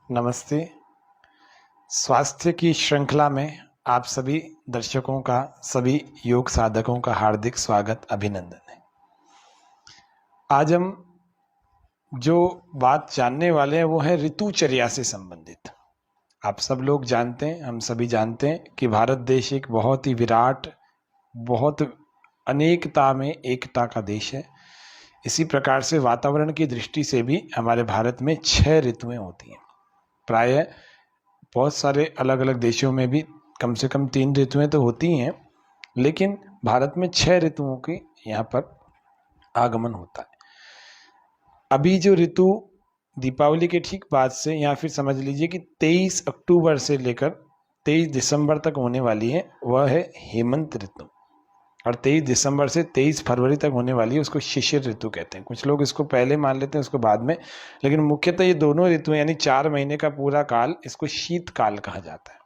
नमस्ते। स्वास्थ्य की श्रृंखला में आप सभी दर्शकों का, सभी योग साधकों का हार्दिक स्वागत, अभिनंदन है। आज हम जो बात जानने वाले हैं वो है ऋतुचर्या से संबंधित। आप सब लोग जानते हैं, हम सभी जानते हैं कि भारत देश एक बहुत ही विराट, बहुत अनेकता में एकता का देश है। इसी प्रकार से वातावरण की दृष्टि से भी हमारे भारत में 6 ऋतुएं होती हैं। प्रायः बहुत सारे अलग अलग देशों में भी कम से कम 3 ऋतुएं तो होती हैं, लेकिन भारत में 6 ऋतुओं की यहाँ पर आगमन होता है। अभी जो ऋतु दीपावली के ठीक बाद से, या फिर समझ लीजिए कि 23 अक्टूबर से लेकर 23 दिसंबर तक होने वाली है, वह है हेमंत ऋतु। और 23 दिसंबर से 23 फरवरी तक होने वाली है, उसको शिशिर ऋतु कहते हैं। कुछ लोग इसको पहले मान लेते हैं, उसको बाद में, लेकिन मुख्यतः ये दोनों ऋतु यानी 4 महीने का पूरा काल, इसको शीतकाल कहा जाता है।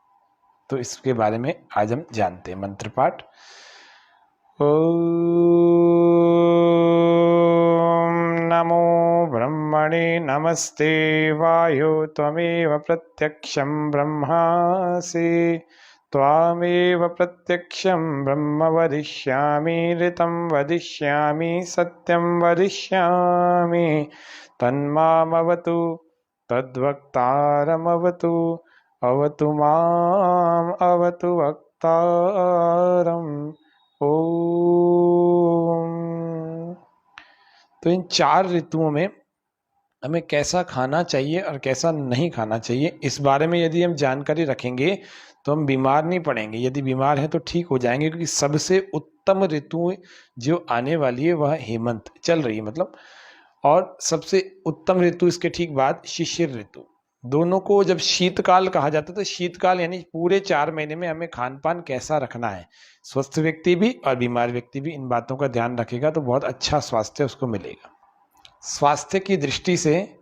तो इसके बारे में आज हम जानते हैं। मंत्र पाठ। ओम नमो ब्रह्मणे नमस्ते वायो त्वमेव प्रत्यक्षं ब्रह्मासि त्वामेव प्रत्यक्षं ब्रह्म वदिष्यामि ऋतं वदिष्यामि सत्यं वदिष्यामि तन्मामवतु तद्वक्तारमवतु अवतु माम् अवतु वक्तारम्। ओम। तो इन 4 ऋतुओं में हमें कैसा खाना चाहिए और कैसा नहीं खाना चाहिए, इस बारे में यदि हम जानकारी रखेंगे तो हम बीमार नहीं पड़ेंगे। यदि बीमार हैं तो ठीक हो जाएंगे, क्योंकि सबसे उत्तम ऋतु जो आने वाली है वह हेमंत चल रही है, मतलब, और सबसे उत्तम ऋतु इसके ठीक बाद शिशिर ऋतु। दोनों को जब शीतकाल कहा जाता है, तो शीतकाल यानी पूरे 4 महीने में हमें खान पान कैसा रखना है। स्वस्थ व्यक्ति भी और बीमार व्यक्ति भी इन बातों का ध्यान रखेगा तो बहुत अच्छा स्वास्थ्य उसको मिलेगा। स्वास्थ्य की दृष्टि से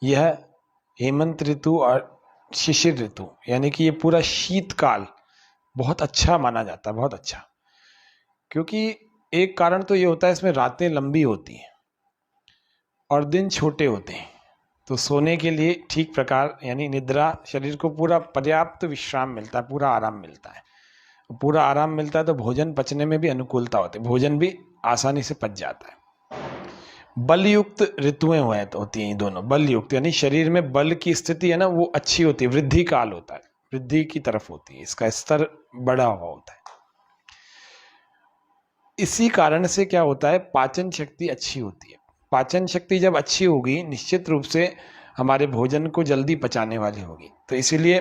यह हेमंत ऋतु और शिशिर ऋतु यानी कि ये पूरा शीतकाल बहुत अच्छा माना जाता है, बहुत अच्छा। क्योंकि एक कारण तो ये होता है, इसमें रातें लंबी होती हैं और दिन छोटे होते हैं, तो सोने के लिए ठीक प्रकार यानी निद्रा, शरीर को पूरा पर्याप्त विश्राम मिलता है, पूरा आराम मिलता है। पूरा आराम मिलता है तो भोजन पचने में भी अनुकूलता होती है, भोजन भी आसानी से पच जाता है। बलयुक्त ऋतुएं होती हैं दोनों। बलयुक्त यानी शरीर में बल की स्थिति है ना, वो अच्छी होती है, वृद्धि काल होता है, वृद्धि की तरफ होती है, इसका स्तर बड़ा हुआ होता है। इसी कारण से क्या होता है, पाचन शक्ति अच्छी होती है। पाचन शक्ति जब अच्छी होगी, निश्चित रूप से हमारे भोजन को जल्दी पचाने वाली होगी। तो इसीलिए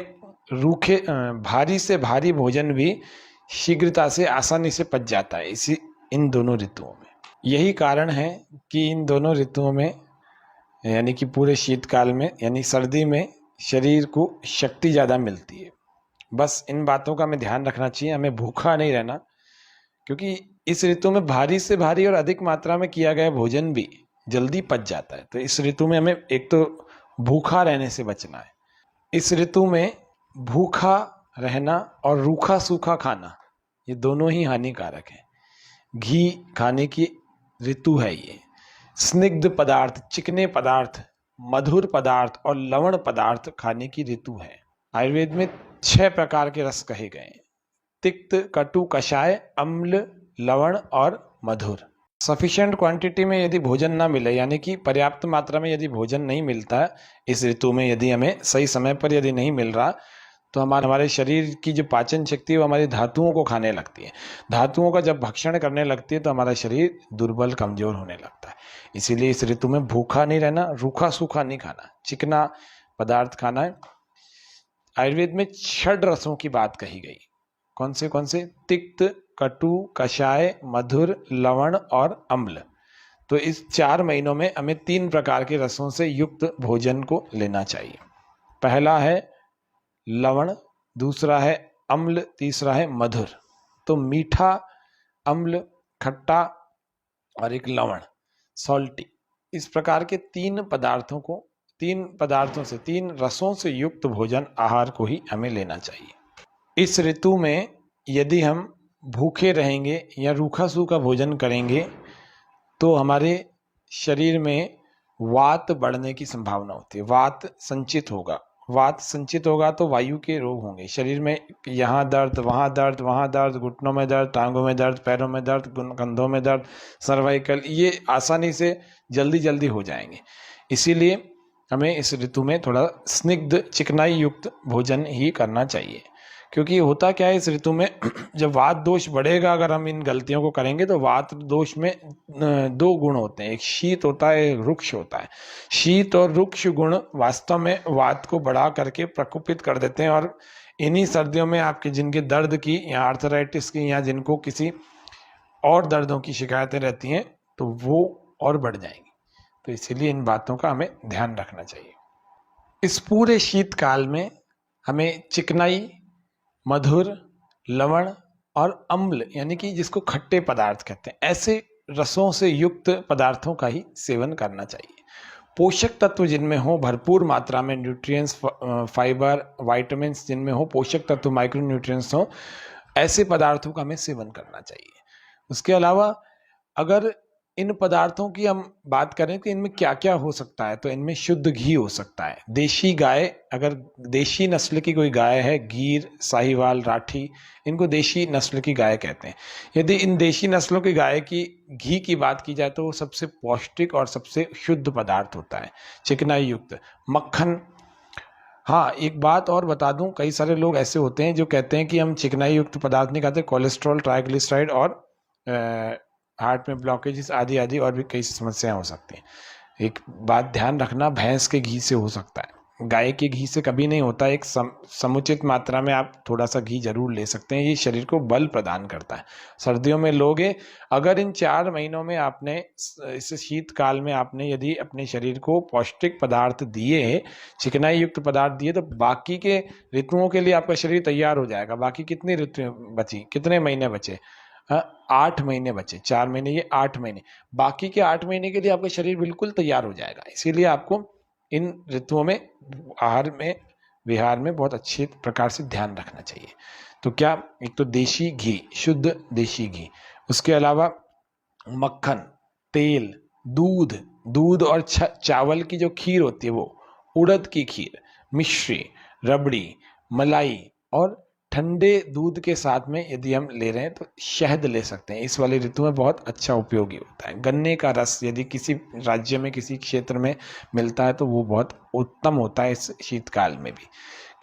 रूखे, भारी से भारी भोजन भी शीघ्रता से, आसानी से पच जाता है इन दोनों ऋतुओं में। यही कारण है कि इन दोनों ऋतुओं में यानी कि पूरे शीतकाल में यानी सर्दी में शरीर को शक्ति ज़्यादा मिलती है। बस इन बातों का हमें ध्यान रखना चाहिए, हमें भूखा नहीं रहना, क्योंकि इस ऋतु में भारी से भारी और अधिक मात्रा में किया गया भोजन भी जल्दी पच जाता है। तो इस ऋतु में हमें एक तो भूखा रहने से बचना है। इस ऋतु में भूखा रहना और रूखा सूखा खाना, ये दोनों ही हानिकारक है। घी खाने की ऋतु है ये। स्निग्ध पदार्थ, चिकने पदार्थ, मधुर पदार्थ और लवण पदार्थ खाने की ऋतु है। आयुर्वेद में 6 प्रकार के रस कहे गए हैं: तिक्त, कटु, कषाय, अम्ल, लवण और मधुर। सफिशिएंट क्वांटिटी में यदि भोजन ना मिले, यानी कि पर्याप्त मात्रा में यदि भोजन नहीं मिलता इस ऋतु में, यदि हमें सही समय पर यदि नहीं मिल रहा, तो हमारे शरीर की जो पाचन शक्ति है वो हमारी धातुओं को खाने लगती है। धातुओं का जब भक्षण करने लगती है तो हमारा शरीर दुर्बल, कमजोर होने लगता है। इसीलिए इस ऋतु में भूखा नहीं रहना, रूखा सूखा नहीं खाना, चिकना पदार्थ खाना है। आयुर्वेद में 6 रसों की बात कही गई। कौन से? तिक्त, कटु, कषाय, मधुर, लवण और अम्ल। तो इस 4 महीनों में हमें 3 प्रकार के रसों से युक्त भोजन को लेना चाहिए। पहला है लवण, दूसरा है अम्ल, तीसरा है मधुर। तो मीठा, अम्ल, खट्टा और एक लवण, सॉल्टी, इस प्रकार के 3 पदार्थों से, 3 रसों से युक्त भोजन, आहार को ही हमें लेना चाहिए। इस ऋतु में यदि हम भूखे रहेंगे या रूखा सूखा भोजन करेंगे तो हमारे शरीर में वात बढ़ने की संभावना होती है, वात संचित होगा वात संचित होगा तो वायु के रोग होंगे। शरीर में यहाँ दर्द, वहाँ दर्द, वहाँ दर्द, घुटनों में दर्द, टांगों में दर्द, पैरों में दर्द, कंधों में दर्द, सर्वाइकल, ये आसानी से जल्दी जल्दी हो जाएंगे। इसीलिए हमें इस ऋतु में थोड़ा स्निग्ध चिकनाई युक्त भोजन ही करना चाहिए। क्योंकि होता क्या है इस ऋतु में जब वात दोष बढ़ेगा, अगर हम इन गलतियों को करेंगे तो वात दोष में दो गुण होते हैं, एक शीत होता है, एक रुक्ष होता है। शीत और रुक्ष गुण वास्तव में वात को बढ़ा करके प्रकोपित कर देते हैं, और इन्हीं सर्दियों में आपके जिनके दर्द की या आर्थराइटिस की या जिनको किसी और दर्दों की शिकायतें रहती हैं तो वो और बढ़ जाएंगी। तो इसीलिए इन बातों का हमें ध्यान रखना चाहिए। इस पूरे शीतकाल में हमें चिकनाई, मधुर, लवण और अम्ल यानी कि जिसको खट्टे पदार्थ कहते हैं, ऐसे रसों से युक्त पदार्थों का ही सेवन करना चाहिए। पोषक तत्व जिनमें हो भरपूर मात्रा में, न्यूट्रिएंट्स, फाइबर, विटामिन्स जिनमें हो, पोषक तत्व, माइक्रो न्यूट्रिएंट्स हो, ऐसे पदार्थों का हमें सेवन करना चाहिए। उसके अलावा अगर इन पदार्थों की हम बात करें कि इनमें क्या क्या हो सकता है, तो इनमें शुद्ध घी हो सकता है। देशी गाय, अगर देशी नस्ल की कोई गाय है, गीर, साहिवाल, राठी, इनको देशी नस्ल की गाय कहते हैं। यदि इन देशी नस्लों की गाय की घी की बात की जाए तो वो सबसे पौष्टिक और सबसे शुद्ध पदार्थ होता है, चिकनाई युक्त। मक्खन, हाँ एक बात और बता दूं, कई सारे लोग ऐसे होते हैं जो कहते हैं कि हम चिकनाई युक्त पदार्थ नहीं खाते, कोलेस्ट्रॉल, ट्राइग्लिसराइड और हार्ट में ब्लॉकेजेस आदि आदि और भी कई समस्याएं हो सकती हैं। एक बात ध्यान रखना, भैंस के घी से हो सकता है, गाय के घी से कभी नहीं होता। एक समुचित मात्रा में आप थोड़ा सा घी जरूर ले सकते हैं, ये शरीर को बल प्रदान करता है। सर्दियों में लोगे, अगर इन 4 महीनों में आपने, इस शीतकाल में आपने यदि अपने शरीर को पौष्टिक पदार्थ दिए, चिकनाई युक्त पदार्थ दिए, तो बाकी के ऋतुओं के लिए आपका शरीर तैयार हो जाएगा। बाकी कितनी ऋतु बची, कितने महीने बचे? 8 महीने बचे, 4 महीने ये 8 महीने, बाकी के 8 महीने के लिए आपका शरीर बिल्कुल तैयार हो जाएगा। इसीलिए आपको इन ऋतुओं में आहार में, विहार में बहुत अच्छे प्रकार से ध्यान रखना चाहिए। तो क्या, एक तो देशी घी, शुद्ध देशी घी, उसके अलावा मक्खन, तेल, दूध, दूध और चावल की जो खीर होती है वो, उड़द की खीर, मिश्री, रबड़ी, मलाई, और ठंडे दूध के साथ में यदि हम ले रहे हैं तो शहद ले सकते हैं। इस वाली ऋतु में बहुत अच्छा उपयोगी होता है। गन्ने का रस यदि किसी राज्य में, किसी क्षेत्र में मिलता है तो वो बहुत उत्तम होता है इस शीतकाल में भी।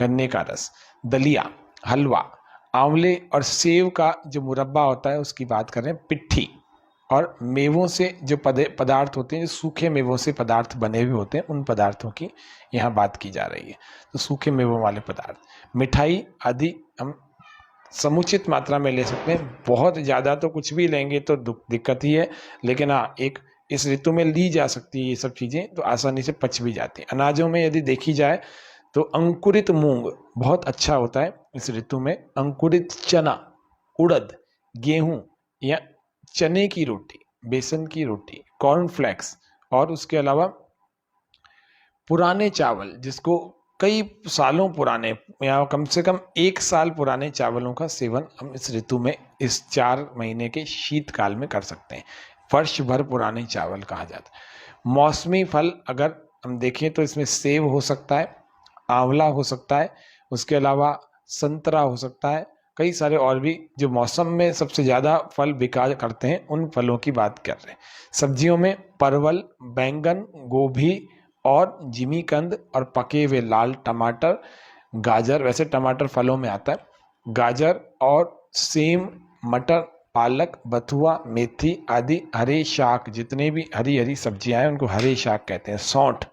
गन्ने का रस, दलिया, हलवा, आंवले और सेव का जो मुरब्बा होता है उसकी बात करें, पिट्ठी, और मेवों से जो पदार्थ होते हैं, जो सूखे मेवों से पदार्थ बने हुए होते हैं, उन पदार्थों की यहाँ बात की जा रही है। तो सूखे मेवों वाले पदार्थ, मिठाई आदि हम समुचित मात्रा में ले सकते हैं। बहुत ज़्यादा तो कुछ भी लेंगे तो दिक्कत ही है, लेकिन हाँ, एक इस ऋतु में ली जा सकती है ये सब चीज़ें, तो आसानी से पच भी जाती हैं। अनाजों में यदि देखी जाए तो अंकुरित मूंग बहुत अच्छा होता है इस ऋतु में। अंकुरित चना, उड़द, गेहूं या चने की रोटी, बेसन की रोटी, कॉर्नफ्लेक्स, और उसके अलावा पुराने चावल, जिसको कई सालों पुराने या कम से कम 1 साल पुराने चावलों का सेवन हम इस ऋतु में, इस 4 महीने के शीतकाल में कर सकते हैं। वर्ष भर पुराने चावल कहा जाता है। मौसमी फल अगर हम देखें तो इसमें सेब हो सकता है, आंवला हो सकता है, उसके अलावा संतरा हो सकता है, कई सारे और भी जो मौसम में सबसे ज़्यादा फल बिका करते हैं उन फलों की बात कर रहे हैं। सब्जियों में परवल, बैंगन, गोभी और जिमीकंद और पके हुए लाल टमाटर, गाजर, वैसे टमाटर फलों में आता है, गाजर और सेम, मटर, पालक, बथुआ, मेथी आदि हरे शाक, जितने भी हरी हरी सब्जियां हैं उनको हरे शाक कहते हैं, सौंठ,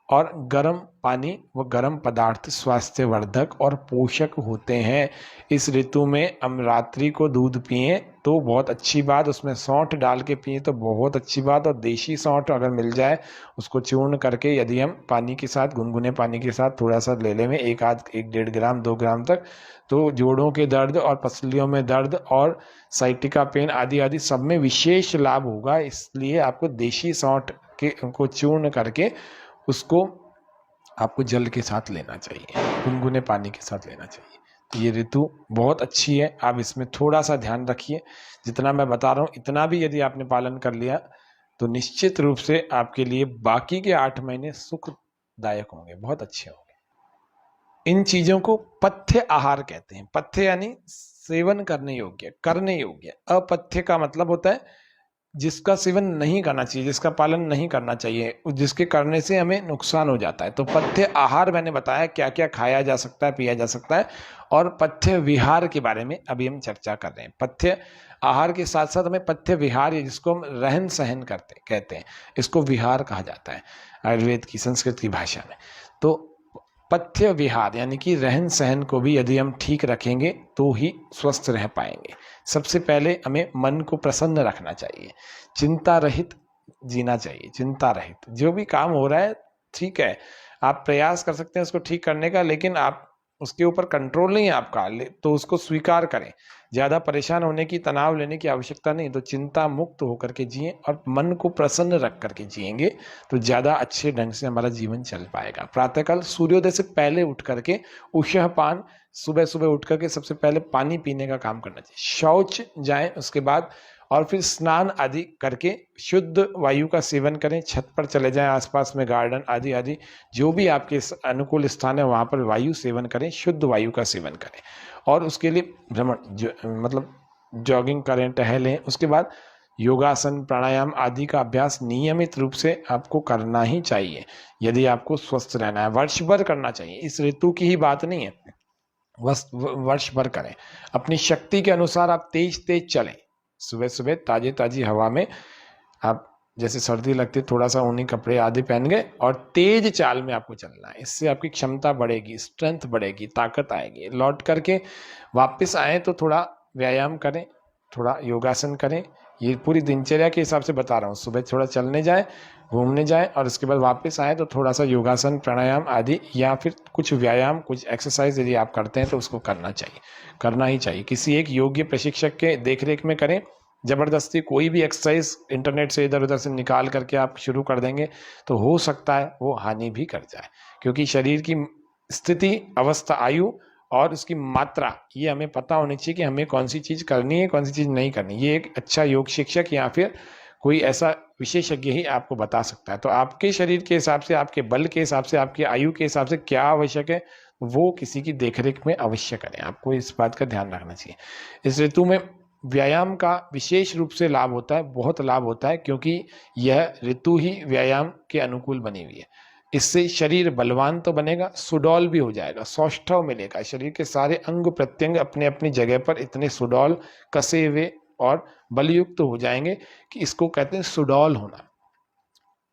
और गर्म पानी व गर्म पदार्थ स्वास्थ्यवर्धक और पोषक होते हैं। इस ऋतु में हम रात्रि को दूध पिएं तो बहुत अच्छी बात, उसमें सौंठ डाल के पिएं तो बहुत अच्छी बात, और देशी सौंठ अगर मिल जाए उसको चूर्ण करके यदि हम पानी के साथ, गुनगुने पानी के साथ थोड़ा सा ले लें, 1-1.5 ग्राम 2 ग्राम तक, तो जोड़ों के दर्द और पसलियों में दर्द और साइटिका पेन आदि आदि सब में विशेष लाभ होगा। इसलिए आपको देशी सौंठ को चूर्ण करके उसको आपको जल के साथ लेना चाहिए, गुनगुने पानी के साथ लेना चाहिए। तो ये ऋतु बहुत अच्छी है, आप इसमें थोड़ा सा ध्यान रखिए। जितना मैं बता रहा हूँ इतना भी यदि आपने पालन कर लिया तो निश्चित रूप से आपके लिए बाकी के 8 महीने सुखदायक होंगे, बहुत अच्छे होंगे। इन चीजों को पथ्य आहार कहते हैं। पथ्य यानी सेवन करने योग्य, करने योग्य। अपथ्य का मतलब होता है जिसका सेवन नहीं करना चाहिए, जिसका पालन नहीं करना चाहिए, जिसके करने से हमें नुकसान हो जाता है। तो पथ्य आहार मैंने बताया क्या क्या खाया जा सकता है, पिया जा सकता है। और पथ्य विहार के बारे में अभी हम चर्चा कर रहे हैं। पथ्य आहार के साथ साथ हमें पथ्य विहार, जिसको हम रहन सहन करते कहते हैं, इसको विहार कहा जाता है आयुर्वेद की, संस्कृत की भाषा में। तो पथ्य विहार यानी कि रहन सहन को भी यदि हम ठीक रखेंगे तो ही स्वस्थ रह पाएंगे। सबसे पहले हमें मन को प्रसन्न रखना चाहिए, चिंता रहित जीना चाहिए। चिंता रहित जो भी काम हो रहा है ठीक है, आप प्रयास कर सकते हैं उसको ठीक करने का, लेकिन आप उसके ऊपर कंट्रोल नहीं है आपका, तो उसको स्वीकार करें। ज्यादा परेशान होने की, तनाव लेने की आवश्यकता नहीं। तो चिंता मुक्त होकर के जिए और मन को प्रसन्न रख करके जिएंगे तो ज्यादा अच्छे ढंग से हमारा जीवन चल पाएगा। प्रातःकाल सूर्योदय से पहले उठ करके उषः पान, सुबह सुबह उठ करके सबसे पहले पानी पीने का काम करना चाहिए। शौच जाएं उसके बाद, और फिर स्नान आदि करके शुद्ध वायु का सेवन करें। छत पर चले जाएं, आसपास में गार्डन आदि आदि जो भी आपके अनुकूल स्थान है वहां पर वायु सेवन करें, शुद्ध वायु का सेवन करें। और उसके लिए भ्रमण मतलब जॉगिंग करें, टहलें। उसके बाद योगासन, प्राणायाम आदि का अभ्यास नियमित रूप से आपको करना ही चाहिए यदि आपको स्वस्थ रहना है। वर्ष भर करना चाहिए, इस ऋतु की ही बात नहीं है, वर्ष भर करें। अपनी शक्ति के अनुसार आप तेज तेज चलें। सुबह सुबह ताजी ताजी हवा में आप, जैसे सर्दी लगती है थोड़ा सा ऊनी कपड़े आदि पहन गए और तेज चाल में आपको चलना है। इससे आपकी क्षमता बढ़ेगी, स्ट्रेंथ बढ़ेगी, ताकत आएगी। लौट करके वापस आए तो थोड़ा व्यायाम करें, थोड़ा योगासन करें। ये पूरी दिनचर्या के हिसाब से बता रहा हूँ। सुबह थोड़ा चलने जाएं, घूमने जाएं और उसके बाद वापस आए तो थोड़ा सा योगासन, प्राणायाम आदि या फिर कुछ व्यायाम, कुछ एक्सरसाइज यदि आप करते हैं तो उसको करना चाहिए, करना ही चाहिए। किसी एक योग्य प्रशिक्षक के देखरेख में करें। जबरदस्ती कोई भी एक्सरसाइज इंटरनेट से इधर उधर से निकाल करके आप शुरू कर देंगे तो हो सकता है वो हानि भी कर जाए, क्योंकि शरीर की स्थिति, अवस्था, आयु और उसकी मात्रा ये हमें पता होनी चाहिए कि हमें कौन सी चीज करनी है, कौन सी चीज नहीं करनी। ये एक अच्छा योग शिक्षक या फिर कोई ऐसा विशेषज्ञ ही आपको बता सकता है। तो आपके शरीर के हिसाब से, आपके बल के हिसाब से, आपकी आयु के हिसाब से क्या आवश्यक है वो किसी की देखरेख में अवश्य करें। आपको इस बात का ध्यान रखना चाहिए। इस ऋतु में व्यायाम का विशेष रूप से लाभ होता है, बहुत लाभ होता है, क्योंकि यह ऋतु ही व्यायाम के अनुकूल बनी हुई है। इससे शरीर बलवान तो बनेगा, सुडौल भी हो जाएगा, सौष्ठव मिलेगा। शरीर के सारे अंग प्रत्यंग अपने अपनी जगह पर इतने सुडौल, कसे हुए और बलयुक्त हो जाएंगे कि इसको कहते हैं सुडौल होना।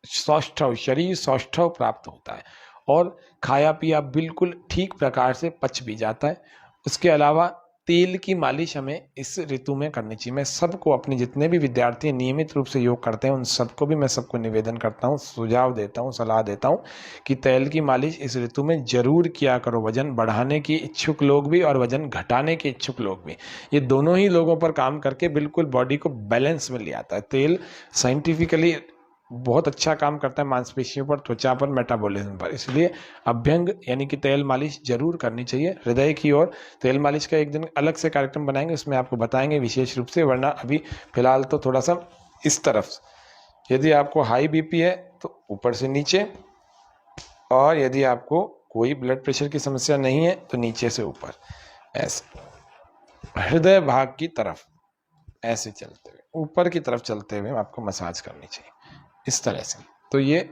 सौष्ठव, शरीर सौष्ठव प्राप्त होता है और खाया पिया बिल्कुल ठीक प्रकार से पच भी जाता है। उसके अलावा तेल की मालिश हमें इस ऋतु में करनी चाहिए। मैं सबको, अपने जितने भी विद्यार्थी नियमित रूप से योग करते हैं उन सबको भी मैं सबको निवेदन करता हूँ, सुझाव देता हूँ, सलाह देता हूँ कि तेल की मालिश इस ऋतु में जरूर किया करो। वजन बढ़ाने के इच्छुक लोग भी और वजन घटाने के इच्छुक लोग भी, ये दोनों ही लोगों पर काम करके बिल्कुल बॉडी को बैलेंस में ले आता है। तेल साइंटिफिकली बहुत अच्छा काम करता है मांसपेशियों पर, त्वचा पर, मेटाबॉलिज्म पर। इसलिए अभ्यंग यानी कि तेल मालिश जरूर करनी चाहिए हृदय की ओर। तेल मालिश का एक दिन अलग से कार्यक्रम बनाएंगे, उसमें आपको बताएंगे विशेष रूप से। वरना अभी फिलहाल तो थोड़ा सा इस तरफ, यदि आपको हाई बीपी है तो ऊपर से नीचे, और यदि आपको कोई ब्लड प्रेशर की समस्या नहीं है तो नीचे से ऊपर, ऐसे हृदय भाग की तरफ ऐसे चलते हुए, ऊपर की तरफ चलते हुए आपको मसाज करनी चाहिए इस तरह से। तो ये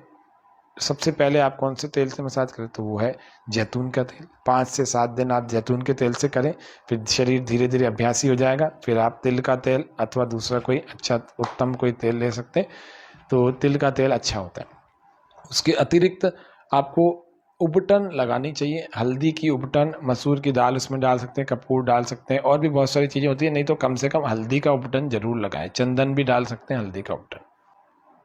सबसे पहले आप कौन से तेल से मसाज करें, तो वो है जैतून का तेल। 5 से 7 दिन आप जैतून के तेल से करें, फिर शरीर धीरे धीरे अभ्यासी हो जाएगा। फिर आप तिल का तेल अथवा दूसरा कोई अच्छा उत्तम कोई तेल ले सकते हैं, तो तिल का तेल अच्छा होता है। उसके अतिरिक्त आपको उबटन लगानी चाहिए, हल्दी की उबटन, मसूर की दाल उसमें डाल सकते हैं, कपूर डाल सकते हैं, और भी बहुत सारी चीज़ें होती है। नहीं तो कम से कम हल्दी का उबटन जरूर लगाएं। चंदन भी डाल सकते हैं, हल्दी का उबटन।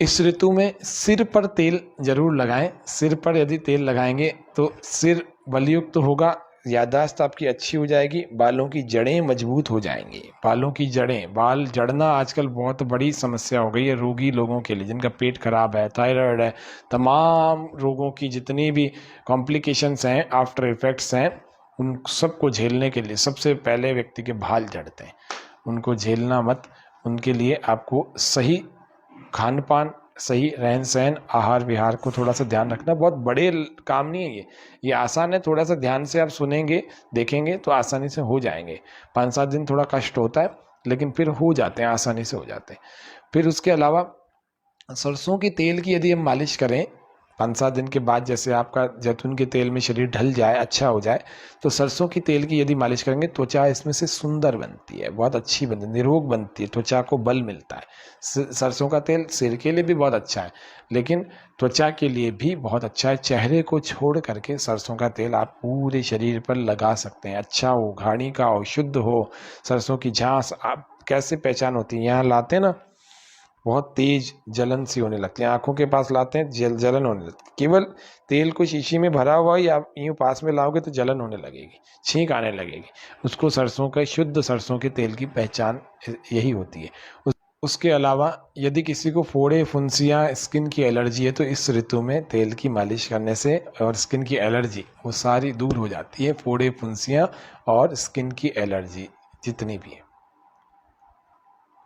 इस ऋतु में सिर पर तेल जरूर लगाएं। सिर पर यदि तेल लगाएंगे तो सिर बलयुक्त होगा, याददाश्त आपकी अच्छी हो जाएगी, बालों की जड़ें मजबूत हो जाएंगी। बालों की जड़ें, बाल जड़ना आजकल बहुत बड़ी समस्या हो गई है रोगी लोगों के लिए, जिनका पेट खराब है, थायराइड है, तमाम रोगों की जितनी भी कॉम्प्लिकेशंस हैं, आफ्टर इफेक्ट्स हैं, उन सबको झेलने के लिए सबसे पहले व्यक्ति के बाल जड़ते हैं। उनको झेलना मत, उनके लिए आपको सही खान पान सही रहन सहन, आहार विहार को थोड़ा सा ध्यान रखना। बहुत बड़े काम नहीं है ये आसान है। थोड़ा सा ध्यान से आप सुनेंगे देखेंगे तो आसानी से हो जाएंगे। 5-7 दिन थोड़ा कष्ट होता है, लेकिन फिर हो जाते हैं, आसानी से हो जाते हैं। फिर उसके अलावा सरसों के तेल की यदि हम मालिश करें 5-7 दिन के बाद, जैसे आपका जैतून के तेल में शरीर ढल जाए, अच्छा हो जाए, तो सरसों की तेल की यदि मालिश करेंगे, त्वचा इसमें से सुंदर बनती है, बहुत अच्छी बनती है, निरोग बनती है, त्वचा को बल मिलता है। सरसों का तेल सिर के लिए भी बहुत अच्छा है, लेकिन त्वचा के लिए भी बहुत अच्छा है। चेहरे को छोड़ करके सरसों का तेल आप पूरे शरीर पर लगा सकते हैं। अच्छा हो, घानी का हो, शुद्ध हो। सरसों की झांस आप कैसे पहचान होती है, यहाँ लाते हैं ना, बहुत तेज जलन सी होने लगती है, आंखों के पास लाते हैं जलन होने लगती है। केवल तेल को शीशी में भरा हुआ ही आप यूं पास में लाओगे तो जलन होने लगेगी, छींक आने लगेगी। उसको सरसों का, शुद्ध सरसों के तेल की पहचान यही होती है। उसके अलावा यदि किसी को फोड़े, फुंसियाँ, स्किन की एलर्जी है, तो इस ऋतु में तेल की मालिश करने से और स्किन की एलर्जी वो सारी दूर हो जाती है। फोड़े, फुंसियाँ और स्किन की एलर्जी जितनी भी है।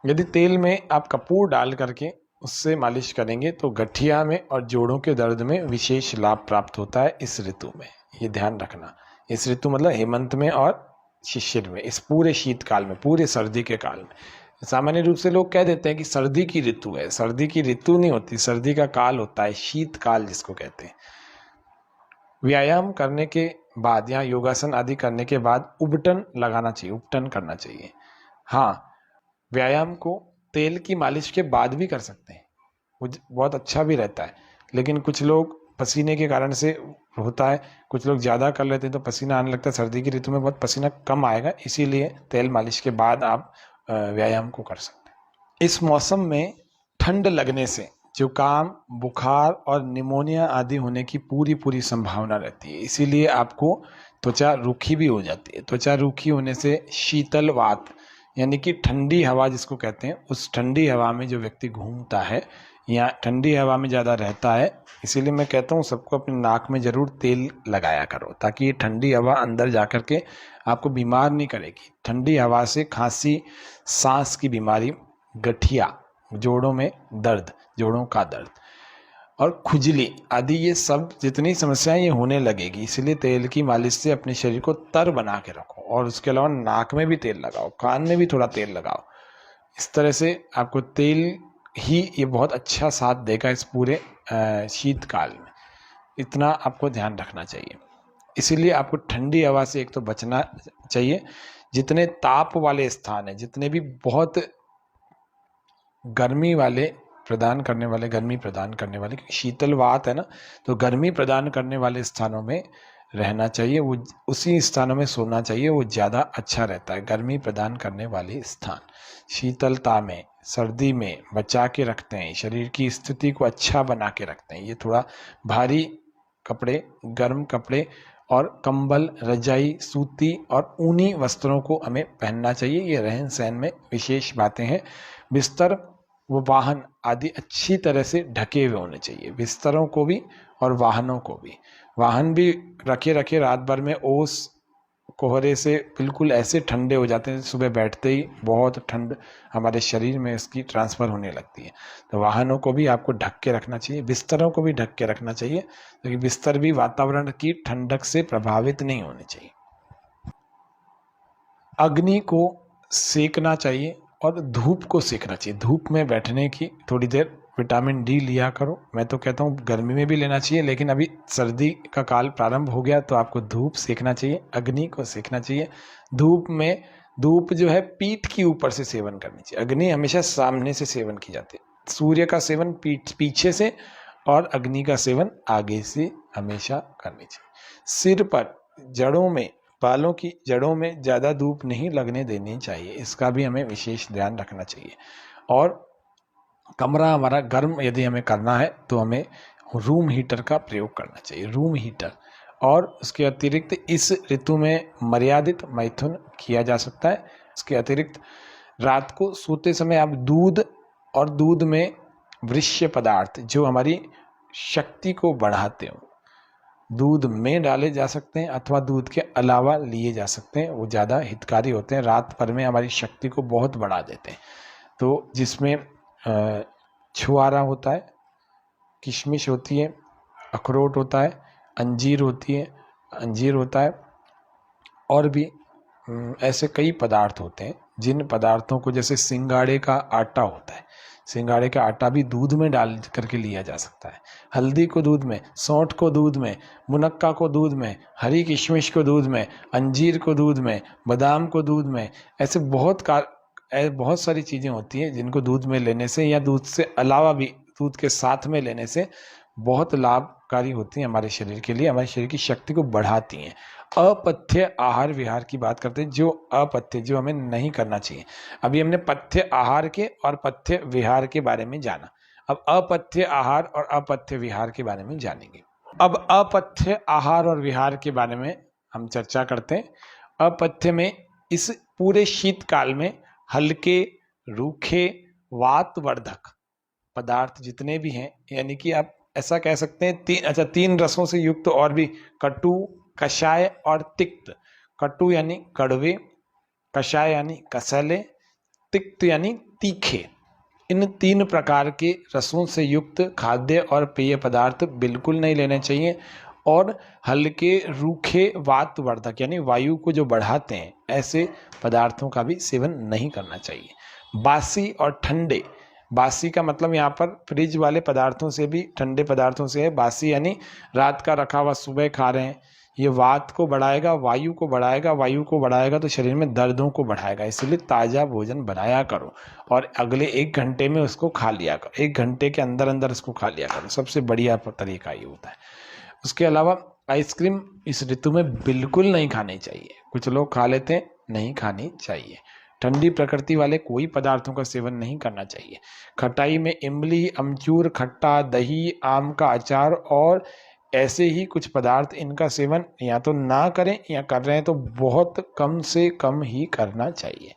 यदि तेल में आप कपूर डाल करके उससे मालिश करेंगे तो गठिया में और जोड़ों के दर्द में विशेष लाभ प्राप्त होता है इस ऋतु में। ये ध्यान रखना, इस ऋतु मतलब हेमंत में और शिशिर में, इस पूरे शीतकाल में, पूरे सर्दी के काल में। सामान्य रूप से लोग कह देते हैं कि सर्दी की ऋतु है, सर्दी की ऋतु नहीं होती, सर्दी का काल होता है, शीतकाल जिसको कहते हैं। व्यायाम करने के बाद या योगासन आदि करने के बाद उबटन लगाना चाहिए, उपटन करना चाहिए। हाँ, व्यायाम को तेल की मालिश के बाद भी कर सकते हैं, वो बहुत अच्छा भी रहता है। लेकिन कुछ लोग पसीने के कारण से होता है, कुछ लोग ज़्यादा कर लेते हैं तो पसीना आने लगता है। सर्दी की ऋतु में बहुत पसीना कम आएगा, इसीलिए तेल मालिश के बाद आप व्यायाम को कर सकते हैं। इस मौसम में ठंड लगने से जुकाम, बुखार और निमोनिया आदि होने की पूरी संभावना रहती है, इसीलिए आपको त्वचा रूखी भी हो जाती है। त्वचा रूखी होने से शीतल वात यानी कि ठंडी हवा जिसको कहते हैं, उस ठंडी हवा में जो व्यक्ति घूमता है या ठंडी हवा में ज़्यादा रहता है, इसीलिए मैं कहता हूँ सबको अपनी नाक में ज़रूर तेल लगाया करो, ताकि ये ठंडी हवा अंदर जा कर के आपको बीमार नहीं करेगी। ठंडी हवा से खांसी, सांस की बीमारी, गठिया, जोड़ों में दर्द, जोड़ों का दर्द और खुजली आदि, ये सब जितनी समस्याएं ये होने लगेगी। इसलिए तेल की मालिश से अपने शरीर को तर बना के रखो, और उसके अलावा नाक में भी तेल लगाओ, कान में भी थोड़ा तेल लगाओ। इस तरह से आपको तेल ही ये बहुत अच्छा साथ देगा इस पूरे शीतकाल में। इतना आपको ध्यान रखना चाहिए। इसीलिए आपको ठंडी हवा से एक तो बचना चाहिए। जितने ताप वाले स्थान हैं, जितने भी बहुत गर्मी वाले प्रदान करने वाले, गर्मी प्रदान करने वाले, शीतल वात है ना, तो गर्मी प्रदान करने वाले स्थानों में रहना चाहिए, वो उसी स्थानों में सोना चाहिए, वो ज़्यादा अच्छा रहता है। गर्मी प्रदान करने वाले स्थान शीतलता में, सर्दी में बचा के रखते हैं, शरीर की स्थिति को अच्छा बना के रखते हैं। ये थोड़ा भारी कपड़े, गर्म कपड़े और कंबल, रजाई, सूती और ऊनी वस्त्रों को हमें पहनना चाहिए। ये रहन सहन में विशेष बातें हैं। बिस्तर वो वाहन आदि अच्छी तरह से ढके हुए होने चाहिए, बिस्तरों को भी और वाहनों को भी। वाहन भी रखे रात भर में ओस कोहरे से बिल्कुल ऐसे ठंडे हो जाते हैं, सुबह बैठते ही बहुत ठंड हमारे शरीर में इसकी ट्रांसफ़र होने लगती है। तो वाहनों को भी आपको ढक के रखना चाहिए, बिस्तरों को भी ढक के रखना चाहिए, क्योंकि बिस्तर भी वातावरण की ठंडक से प्रभावित नहीं होने चाहिए। अग्नि को सेकना चाहिए और धूप को सेकना चाहिए। धूप में बैठने की थोड़ी देर विटामिन डी लिया करो। मैं तो कहता हूँ गर्मी में भी लेना चाहिए, लेकिन अभी सर्दी का काल प्रारंभ हो गया तो आपको धूप सेकना चाहिए, अग्नि को सेकना चाहिए। धूप जो है पीठ की ऊपर से सेवन करनी चाहिए। अग्नि हमेशा सामने से सेवन की जाती है, सूर्य का सेवन पीछे से और अग्नि का सेवन आगे से हमेशा करनी चाहिए। सिर पर जड़ों में, बालों की जड़ों में ज़्यादा धूप नहीं लगने देनी चाहिए, इसका भी हमें विशेष ध्यान रखना चाहिए। और कमरा हमारा गर्म यदि हमें करना है तो हमें रूम हीटर का प्रयोग करना चाहिए, रूम हीटर। और उसके अतिरिक्त इस ऋतु में मर्यादित मैथुन किया जा सकता है। इसके अतिरिक्त रात को सोते समय आप दूध और दूध में वृष्य पदार्थ जो हमारी शक्ति को बढ़ाते हो, दूध में डाले जा सकते हैं अथवा दूध के अलावा लिए जा सकते हैं, वो ज़्यादा हितकारी होते हैं, रात भर में हमारी शक्ति को बहुत बढ़ा देते हैं। तो जिसमें छुआरा होता है, किशमिश होती है, अखरोट होता है, अंजीर होती है, अंजीर होता है, और भी ऐसे कई पदार्थ होते हैं जिन पदार्थों को, जैसे सिंगाड़े का आटा होता है, सिंगाड़े का आटा भी दूध में डाल करके लिया जा सकता है, हल्दी को दूध में, सौंठ को दूध में, मुनक्का को दूध में, हरी किशमिश को दूध में, अंजीर को दूध में, बादाम को दूध में, ऐसे बहुत सारी चीज़ें होती हैं जिनको दूध में लेने से या दूध से अलावा भी दूध के साथ में लेने से बहुत लाभकारी होती हैं हमारे शरीर के लिए, हमारे शरीर की शक्ति को बढ़ाती हैं। अपथ्य आहार विहार की बात करते हैं, जो अपथ्य, जो हमें नहीं करना चाहिए। अभी हमने पथ्य आहार के और पथ्य विहार के बारे में जाना, अब अपथ्य आहार और अपथ्य विहार के बारे में जानेंगे। अब अपथ्य आहार और विहार के बारे में हम चर्चा करते हैं। अपथ्य में इस पूरे शीतकाल में हल्के, रूखे, वातवर्धक पदार्थ जितने भी हैं, यानी कि आप ऐसा कह सकते हैं तीन रसों से युक्त और भी, कटु, कषाय और तिक्त। कटु यानी कड़वे, कषाय यानी कसैले, तिक्त यानी तीखे। इन तीन प्रकार के रसों से युक्त खाद्य और पेय पदार्थ बिल्कुल नहीं लेने चाहिए, और हल्के, रूखे, वातवर्धक यानी वायु को जो बढ़ाते हैं ऐसे पदार्थों का भी सेवन नहीं करना चाहिए। बासी और ठंडे, बासी का मतलब यहाँ पर फ्रिज वाले पदार्थों से भी, ठंडे पदार्थों से है। बासी यानी रात का रखा हुआ सुबह खा रहे हैं, ये वात को बढ़ाएगा, वायु को बढ़ाएगा, वायु को बढ़ाएगा तो शरीर में दर्दों को बढ़ाएगा। इसलिए ताज़ा भोजन बनाया करो और अगले 1 घंटे में उसको खा लिया करो, 1 घंटे के अंदर अंदर उसको खा लिया करो, सबसे बढ़िया तरीका ये होता है। उसके अलावा आइसक्रीम इस ऋतु में बिल्कुल नहीं खानी चाहिए, कुछ लोग खा लेते हैं, नहीं खानी चाहिए। ठंडी प्रकृति वाले कोई पदार्थों का सेवन नहीं करना चाहिए। खटाई में इमली, अमचूर, खट्टा, दही, आम का अचार और ऐसे ही कुछ पदार्थ, इनका सेवन या तो ना करें या कर रहे हैं तो बहुत कम से कम ही करना चाहिए।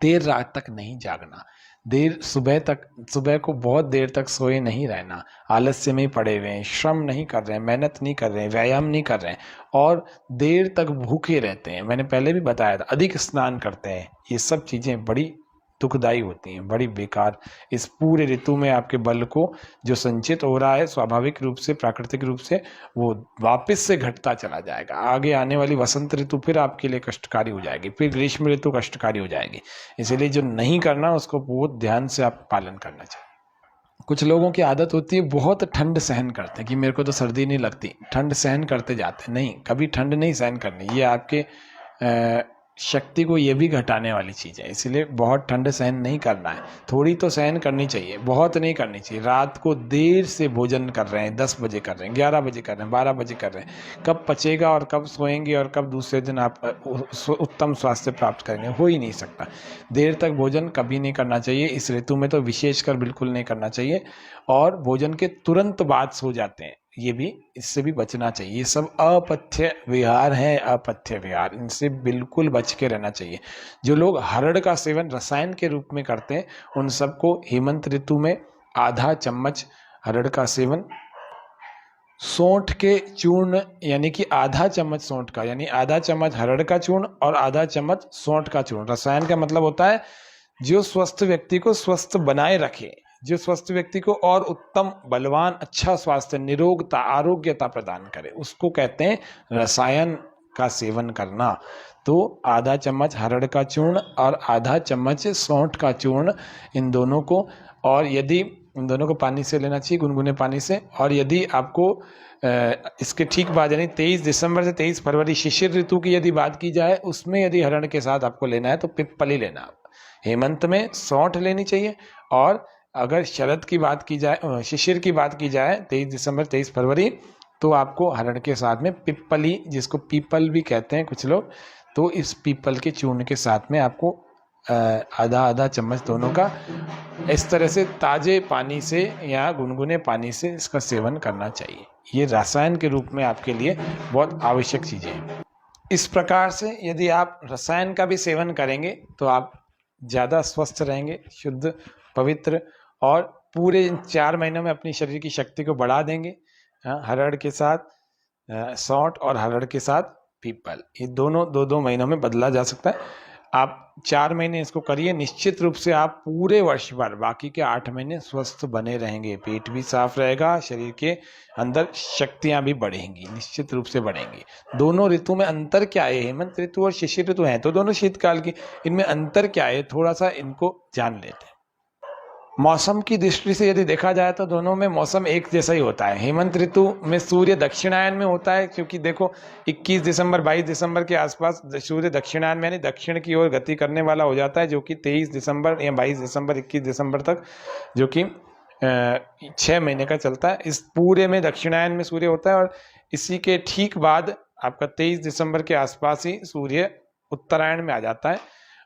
देर रात तक नहीं जागना, सुबह को बहुत देर तक सोए नहीं रहना, आलस्य में पड़े हुए हैं, श्रम नहीं कर रहे हैं, मेहनत नहीं कर रहे हैं, व्यायाम नहीं कर रहे हैं और देर तक भूखे रहते हैं, मैंने पहले भी बताया था, अधिक स्नान करते हैं, ये सब चीज़ें बड़ी दुखदाई होती हैं, बड़ी बेकार। इस पूरे ऋतु में आपके बल को जो संचित हो रहा है स्वाभाविक रूप से, प्राकृतिक रूप से, वो वापस से घटता चला जाएगा। आगे आने वाली वसंत ऋतु फिर आपके लिए कष्टकारी हो जाएगी, फिर ग्रीष्म ऋतु कष्टकारी हो जाएगी। इसलिए जो नहीं करना उसको बहुत ध्यान से आप पालन करना चाहिए। कुछ लोगों की आदत होती है, बहुत ठंड सहन करते हैं कि मेरे को तो सर्दी नहीं लगती, ठंड सहन करते जाते हैं। नहीं, कभी ठंड नहीं सहन करनी, ये आपके शक्ति को ये भी घटाने वाली चीज़ है। इसलिए बहुत ठंड सहन नहीं करना है, थोड़ी तो सहन करनी चाहिए, बहुत नहीं करनी चाहिए। रात को देर से भोजन कर रहे हैं, 10 बजे कर रहे हैं, 11 बजे कर रहे हैं, 12 बजे कर रहे हैं, कब पचेगा और कब सोएंगे और कब दूसरे दिन आप उत्तम स्वास्थ्य प्राप्त करेंगे, हो ही नहीं सकता। देर तक भोजन कभी नहीं करना चाहिए, इस ऋतु में तो विशेषकर बिल्कुल नहीं करना चाहिए। और भोजन के तुरंत बाद सो जाते हैं, ये भी, इससे भी बचना चाहिए। ये सब अपथ्य विहार है, अपथ्य विहार, इनसे बिल्कुल बच के रहना चाहिए। जो लोग हरड़ का सेवन रसायन के रूप में करते हैं, उन सबको हेमंत ऋतु में आधा चम्मच हरड़ का सेवन, सौंठ के चूर्ण यानी कि आधा चम्मच सौंठ का, यानी आधा चम्मच हरड़ का चूर्ण और आधा चम्मच सौंठ का चूर्ण। रसायन का मतलब होता है जो स्वस्थ व्यक्ति को स्वस्थ बनाए रखे, जो स्वस्थ व्यक्ति को और उत्तम, बलवान, अच्छा स्वास्थ्य, निरोगता, आरोग्यता प्रदान करे, उसको कहते हैं रसायन का सेवन करना। तो आधा चम्मच हरड़ का चूर्ण और आधा चम्मच सौंठ का चूर्ण, इन दोनों को, और यदि इन दोनों को पानी से लेना चाहिए, गुनगुने पानी से। और यदि आपको इसके ठीक बाद यानी 23 दिसंबर से 23 फरवरी शिशिर ऋतु की यदि बात की जाए, उसमें यदि हरण के साथ आपको लेना है तो पिप्पली लेना। हेमंत में सौंठ लेनी चाहिए, और अगर शरद की बात की जाए, शिशिर की बात की जाए 23 दिसंबर 23 फरवरी, तो आपको हरण के साथ में पिप्पली, जिसको पीपल भी कहते हैं कुछ लोग, तो इस पीपल के चूर्ण के साथ में आपको आधा आधा चम्मच दोनों का इस तरह से ताजे पानी से या गुनगुने पानी से इसका सेवन करना चाहिए। ये रसायन के रूप में आपके लिए बहुत आवश्यक चीज़ें हैं। इस प्रकार से यदि आप रसायन का भी सेवन करेंगे तो आप ज़्यादा स्वस्थ रहेंगे, शुद्ध, पवित्र, और पूरे 4 महीनों में अपनी शरीर की शक्ति को बढ़ा देंगे। हरड़ के साथ सौंठ और हरड़ के साथ पीपल, ये दोनों 2-2 महीनों में बदला जा सकता है। आप 4 महीने इसको करिए, निश्चित रूप से आप पूरे वर्ष भर बाकी के 8 महीने स्वस्थ बने रहेंगे, पेट भी साफ रहेगा, शरीर के अंदर शक्तियां भी बढ़ेंगी, निश्चित रूप से बढ़ेंगी। दोनों ऋतु में अंतर क्या है, हेमंत ऋतु और शिशिर ऋतु हैं तो दोनों शीतकाल की, इनमें अंतर क्या है, थोड़ा सा इनको जान लेते हैं। मौसम की दृष्टि से यदि देखा जाए तो दोनों में मौसम एक जैसा ही होता है। हेमंत ऋतु में सूर्य दक्षिणायन में होता है, क्योंकि देखो 21 दिसंबर 22 दिसंबर के आसपास सूर्य दक्षिणायन में यानी दक्षिण की ओर गति करने वाला हो जाता है, जो कि 23 दिसंबर या 22 दिसंबर 21 दिसंबर तक, जो कि 6 महीने का चलता है। इस पूरे में दक्षिणायन में सूर्य होता है और इसी के ठीक बाद आपका 23 दिसंबर के आसपास ही सूर्य उत्तरायण में आ जाता है।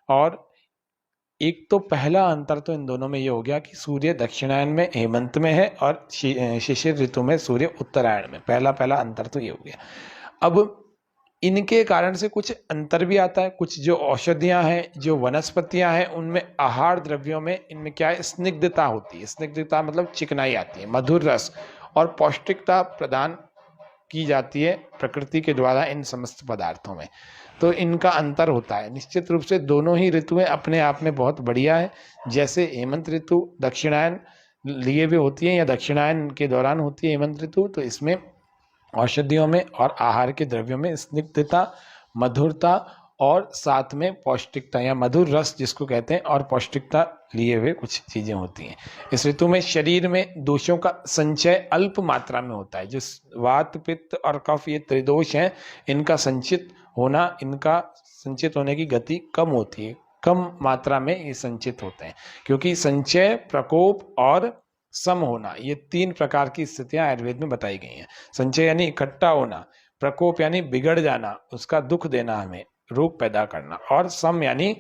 और एक तो पहला अंतर तो इन दोनों में ये हो गया कि सूर्य दक्षिणायन में हेमंत में है और शिशिर ऋतु में सूर्य उत्तरायण में, पहला अंतर तो ये हो गया। अब इनके कारण से कुछ अंतर भी आता है, कुछ जो औषधियां हैं, जो वनस्पतियां हैं, उनमें आहार द्रव्यों में इनमें क्या है, स्निग्धता होती है। स्निग्धता मतलब चिकनाई आती है, मधुर रस और पौष्टिकता प्रदान की जाती है प्रकृति के द्वारा इन समस्त पदार्थों में, तो इनका अंतर होता है। निश्चित रूप से दोनों ही ऋतुएं अपने आप में बहुत बढ़िया है। जैसे हेमंत ऋतु दक्षिणायन लिए भी होती है या दक्षिणायन के दौरान होती है हेमंत ऋतु, तो इसमें औषधियों में और आहार के द्रव्यों में स्निग्धता, मधुरता और साथ में पौष्टिकता या मधुर रस जिसको कहते हैं और पौष्टिकता लिए हुए कुछ चीजें होती हैं। इस ऋतु में शरीर में दोषों का संचय अल्प मात्रा में होता है। जो वात, पित्त और कफ ये त्रिदोष हैं, इनका संचित होने की गति कम होती है, कम मात्रा में ये संचित होते हैं, क्योंकि संचय, प्रकोप और सम होना, ये 3 प्रकार की स्थितियां आयुर्वेद में बताई गई हैं। संचय यानी इकट्ठा होना, प्रकोप यानी बिगड़ जाना, उसका दुख देना हमें, रोग पैदा करना, और सम यानी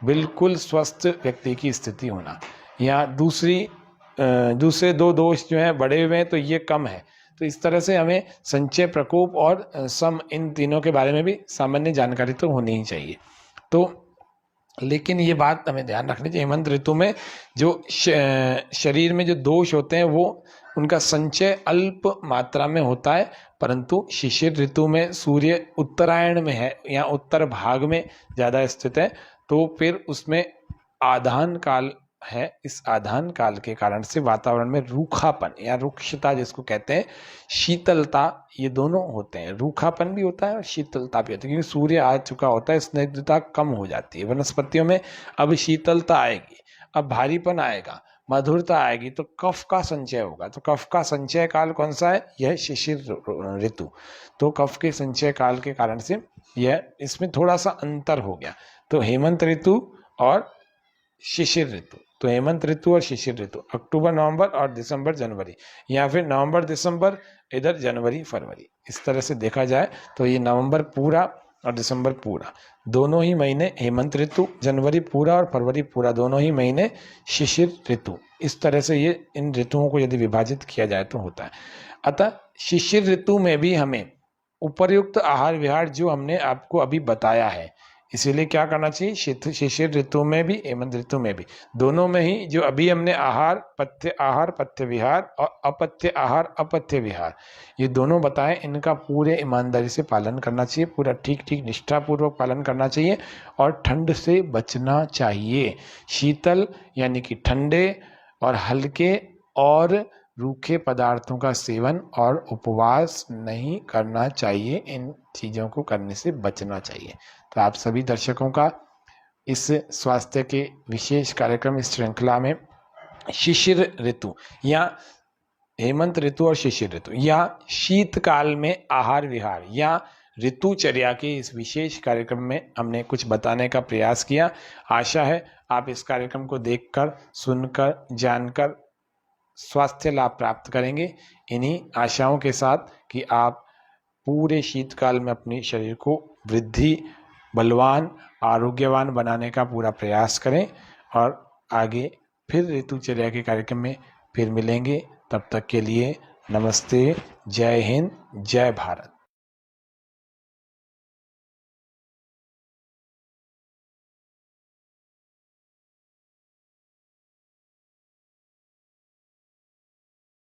बिल्कुल स्वस्थ व्यक्ति की स्थिति होना। या दूसरे 2 दोष जो हैं बढ़े हुए हैं तो ये कम है। तो इस तरह से हमें संचय, प्रकोप और सम, इन तीनों के बारे में भी सामान्य जानकारी तो होनी ही चाहिए। तो लेकिन ये बात हमें ध्यान रखनी चाहिए, हेमंत ऋतु में जो शरीर में जो दोष होते हैं वो उनका संचय अल्प मात्रा में होता है, परंतु शिशिर ऋतु में सूर्य उत्तरायण में है या उत्तर भाग में ज्यादा स्थित है, तो फिर उसमें आधान काल है। इस आधान काल के कारण से वातावरण में रूखापन या रुक्षता जिसको कहते हैं, शीतलता, ये दोनों होते हैं। रूखापन भी होता है और शीतलता भी होती है, क्योंकि सूर्य आ चुका होता है, स्निग्धता कम हो जाती है। वनस्पतियों में अब शीतलता आएगी, अब भारीपन आएगा, मधुरता आएगी, तो कफ का संचय होगा। तो कफ का संचय काल कौन सा है, यह शिशिर ऋतु। तो कफ के संचय काल के कारण से यह इसमें थोड़ा सा अंतर हो गया। तो हेमंत ऋतु और शिशिर ऋतु, तो हेमंत ऋतु और शिशिर ऋतु अक्टूबर नवंबर और दिसंबर जनवरी, या फिर नवंबर दिसंबर इधर जनवरी फरवरी, इस तरह से देखा जाए तो ये नवंबर पूरा और दिसंबर पूरा दोनों ही महीने हेमंत ऋतु, जनवरी पूरा और फरवरी पूरा दोनों ही महीने शिशिर ऋतु। इस तरह से ये इन ऋतुओं को यदि विभाजित किया जाए तो होता है। अतः शिशिर ऋतु में भी हमें उपर्युक्त आहार विहार जो हमने आपको अभी बताया है, इसीलिए क्या करना चाहिए, शिशिर ऋतु में भी हेमंत ऋतु में भी, दोनों में ही जो अभी हमने आहार पथ्य विहार और अपथ्य आहार अपथ्य विहार ये दोनों बताए, इनका पूरे ईमानदारी से पालन करना चाहिए, पूरा ठीक निष्ठापूर्वक पालन करना चाहिए और ठंड से बचना चाहिए। शीतल यानी कि ठंडे और हल्के और रूखे पदार्थों का सेवन और उपवास नहीं करना चाहिए, इन चीज़ों को करने से बचना चाहिए। तो आप सभी दर्शकों का इस स्वास्थ्य के विशेष कार्यक्रम, इस श्रृंखला में शिशिर ऋतु या हेमंत ऋतु और शिशिर ऋतु या शीतकाल में आहार विहार या ऋतुचर्या के इस विशेष कार्यक्रम में हमने कुछ बताने का प्रयास किया। आशा है आप इस कार्यक्रम को देखकर, सुनकर, जानकर स्वास्थ्य लाभ प्राप्त करेंगे। इन्हीं आशाओं के साथ कि आप पूरे शीतकाल में अपने शरीर को वृद्धि, बलवान, आरोग्यवान बनाने का पूरा प्रयास करें और आगे फिर ऋतुचर्या के कार्यक्रम में फिर मिलेंगे। तब तक के लिए नमस्ते, जय हिंद, जय भारत।